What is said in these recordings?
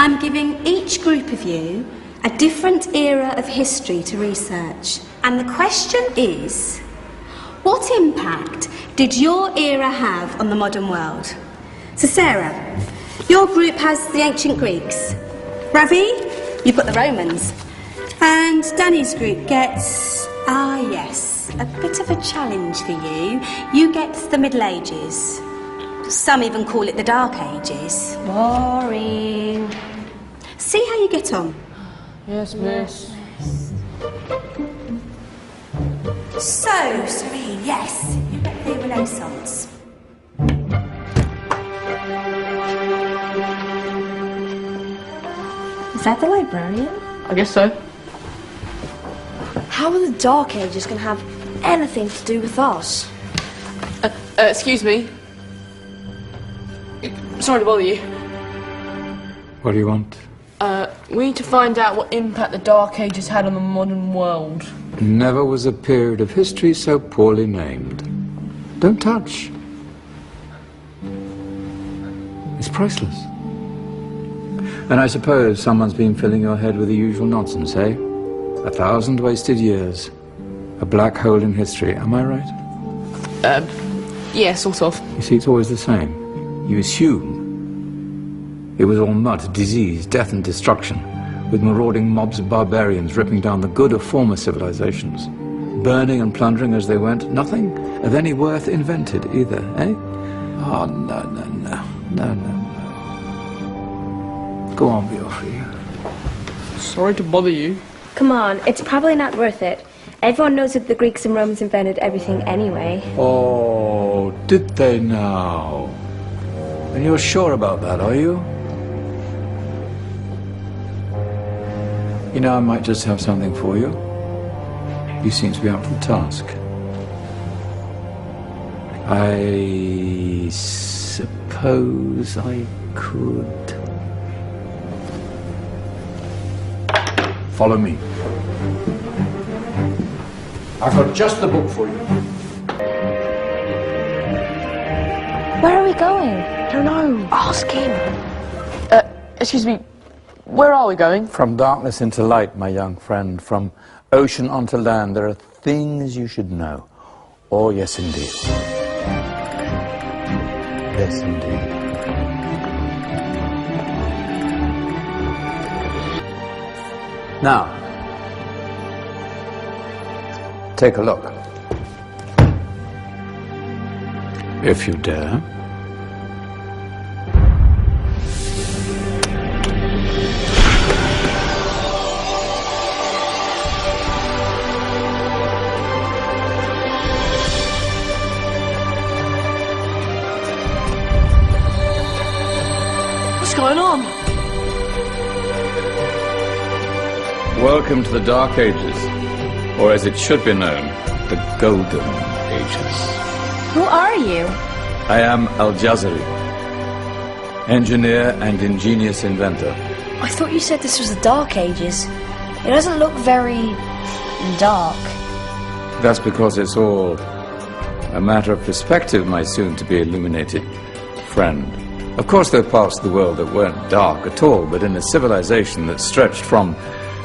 I'm giving each group of you a different era of history to research. And the question is, what impact did your era have on the modern world? So Sarah, your group has the ancient Greeks. Ravi, you've got the Romans. And Danny's group gets, yes, a bit of a challenge for you. You get the Middle Ages. Some even call it the Dark Ages. Boring. See how you get on. Yes, miss. So, Serene, yes, you get the Renaissance. Is that the librarian? I guess so. How are the Dark Ages going to have anything to do with us? Excuse me. Sorry to bother you. What do you want? We need to find out what impact the Dark Ages had on the modern world. Never was a period of history so poorly named. Don't touch. It's priceless. And I suppose someone's been filling your head with the usual nonsense, eh? 1,000 wasted years. A black hole in history, am I right? Yeah, sort of. You see, it's always the same. You assume it was all mud, disease, death and destruction, with marauding mobs of barbarians ripping down the good of former civilizations, burning and plundering as they went. Nothing of any worth invented either, eh? Oh, no, no, no, no, no, no. Go on, be off you. Sorry to bother you. Come on, it's probably not worth it. Everyone knows that the Greeks and Romans invented everything anyway. Oh, did they now? And you're sure about that, are you? You know, I might just have something for you. You seem to be up for the task. I suppose I could. Follow me. I've got just the book for you. Where are we going? I don't know. Ask him. Excuse me. Where are we going? From darkness into light, my young friend. From ocean onto land, there are things you should know. Oh, yes, indeed. Yes, indeed. Now, take a look. If you dare. What's going on? Welcome to the Dark Ages, or as it should be known, the Golden Ages. Who are you? I am Al-Jazari, engineer and ingenious inventor. I thought you said this was the Dark Ages. It doesn't look very dark. That's because it's all a matter of perspective, my soon-to-be illuminated friend. Of course, there are parts of the world that weren't dark at all, but in a civilization that stretched from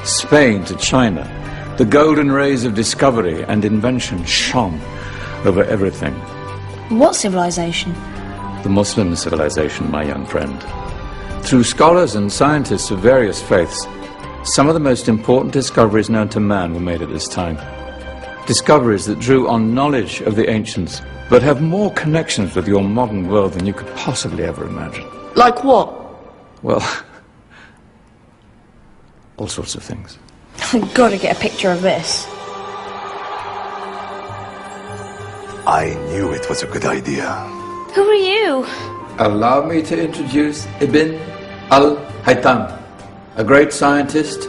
Spain to China, the golden rays of discovery and invention shone over everything. What civilization? The Muslim civilization, my young friend. Through scholars and scientists of various faiths, some of the most important discoveries known to man were made at this time. Discoveries that drew on knowledge of the ancients, but have more connections with your modern world than you could possibly ever imagine. Like what? Well, all sorts of things. I've got to get a picture of this. I knew it was a good idea. Who are you? Allow me to introduce Ibn al-Haytham, a great scientist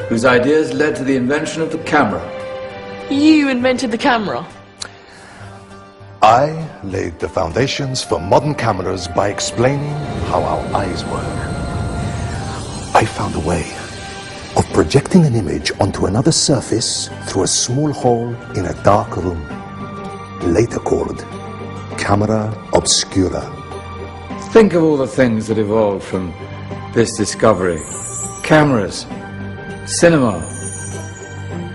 whose ideas led to the invention of the camera. You invented the camera? I laid the foundations for modern cameras by explaining how our eyes work. I found a way of projecting an image onto another surface through a small hole in a dark room, later called camera obscura. Think of all the things that evolved from this discovery. Cameras, cinema,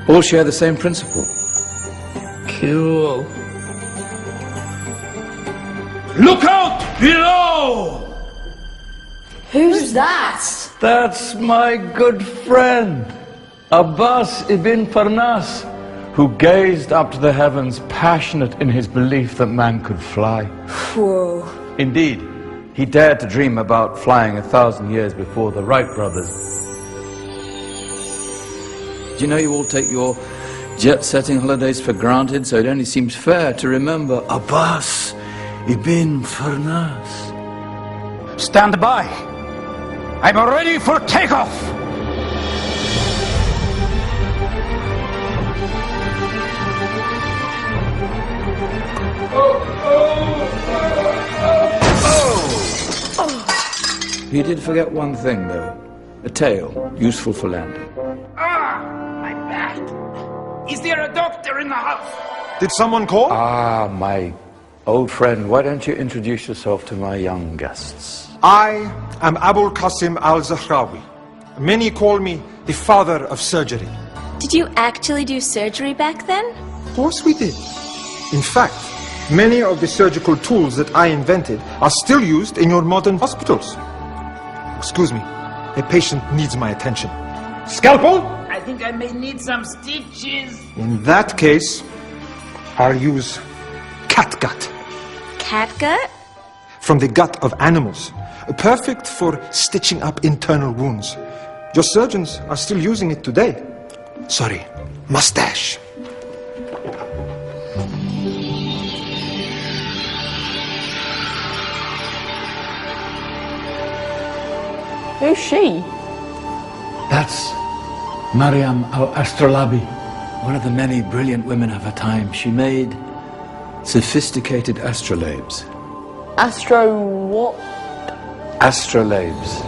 all share the same principle. Cool. Look out below! Who's that? That's my good friend, Abbas ibn Farnas, who gazed up to the heavens, passionate in his belief that man could fly. Whoa. Indeed, he dared to dream about flying 1,000 years before the Wright brothers. Do you know you all take your jet-setting holidays for granted, so it only seems fair to remember Abbas ibn Farnas. Stand by. I'm ready for takeoff. You did forget one thing, though. A tail, useful for landing. My back. Is there a doctor in the house? Did someone call? Ah, my old friend, why don't you introduce yourself to my young guests? I am Abul Qasim al-Zahrawi. Many call me the father of surgery. Did you actually do surgery back then? Of course we did. In fact, many of the surgical tools that I invented are still used in your modern hospitals. Excuse me, a patient needs my attention. Scalpel? I think I may need some stitches. In that case, I'll use catgut. Catgut? From the gut of animals. Perfect for stitching up internal wounds. Your surgeons are still using it today. Sorry, mustache. Who's she? That's Maryam al-Astrolabi, one of the many brilliant women of her time. She made sophisticated astrolabes. Astro what? Astrolabes.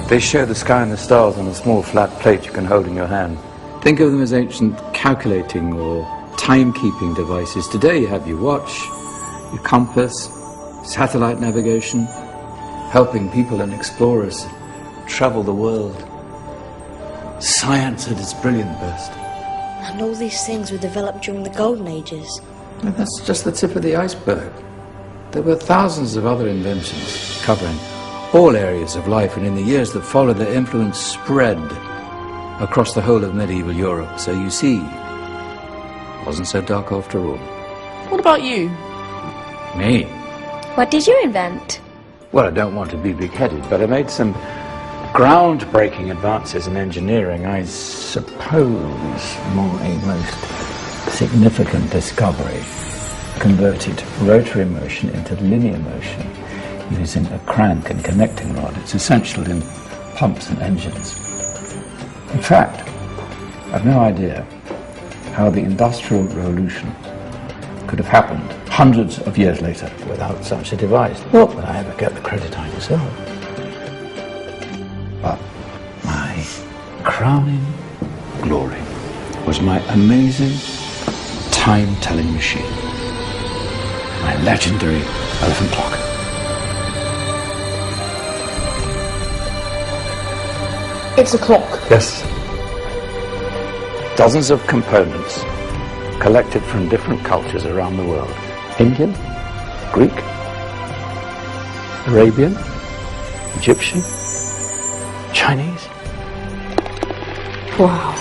They show the sky and the stars on a small flat plate you can hold in your hand. Think of them as ancient calculating or timekeeping devices. Today you have your watch, your compass, satellite navigation, helping people and explorers travel the world. Science at its brilliant best. And all these things were developed during the Golden Ages. And that's just the tip of the iceberg. There were thousands of other inventions covering all areas of life, and in the years that followed, their influence spread across the whole of medieval Europe. So you see, it wasn't so dark after all. What about you? Me? What did you invent? Well, I don't want to be big-headed, but I made some groundbreaking advances in engineering. I suppose my most significant discovery converted rotary motion into linear motion using a crank and connecting rod. It's essential in pumps and engines. In fact, I've no idea how the Industrial Revolution could have happened hundreds of years later without such a device. Not that I ever get the credit I deserve. But my crowning glory was my amazing time-telling machine. My legendary elephant clock. It's a clock. Yes. Dozens of components collected from different cultures around the world. Indian, Greek, Arabian, Egyptian, Chinese. Wow.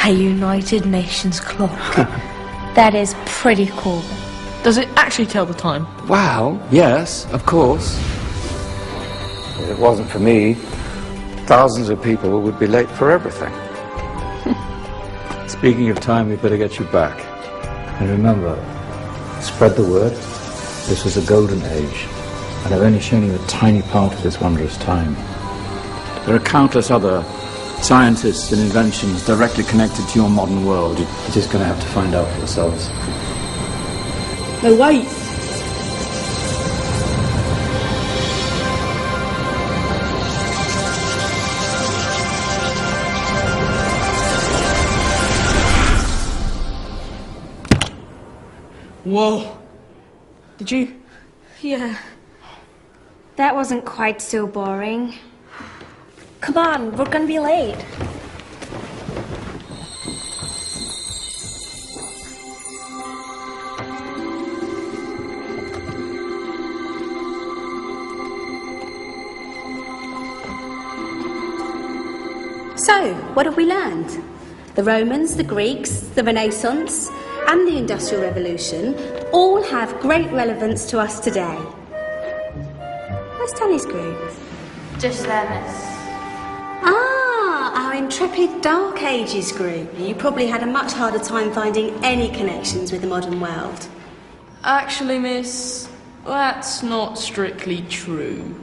A United Nations clock. That is pretty cool. Does it actually tell the time? Well, yes, of course. If it wasn't for me, thousands of people would be late for everything. Speaking of time, we better get you back. And remember, spread the word. This was a golden age, and I've only shown you a tiny part of this wondrous time. There are countless other scientists and inventions directly connected to your modern world. You're just going to have to find out for yourselves. No, wait. Whoa. Did you? Yeah. That wasn't quite so boring. Come on, we're gonna be late. So, what have we learned? The Romans, the Greeks, the Renaissance, and the Industrial Revolution all have great relevance to us today. Where's Danny's group? Just there, miss. Ah, our intrepid Dark Ages group. You probably had a much harder time finding any connections with the modern world. Actually, miss, that's not strictly true.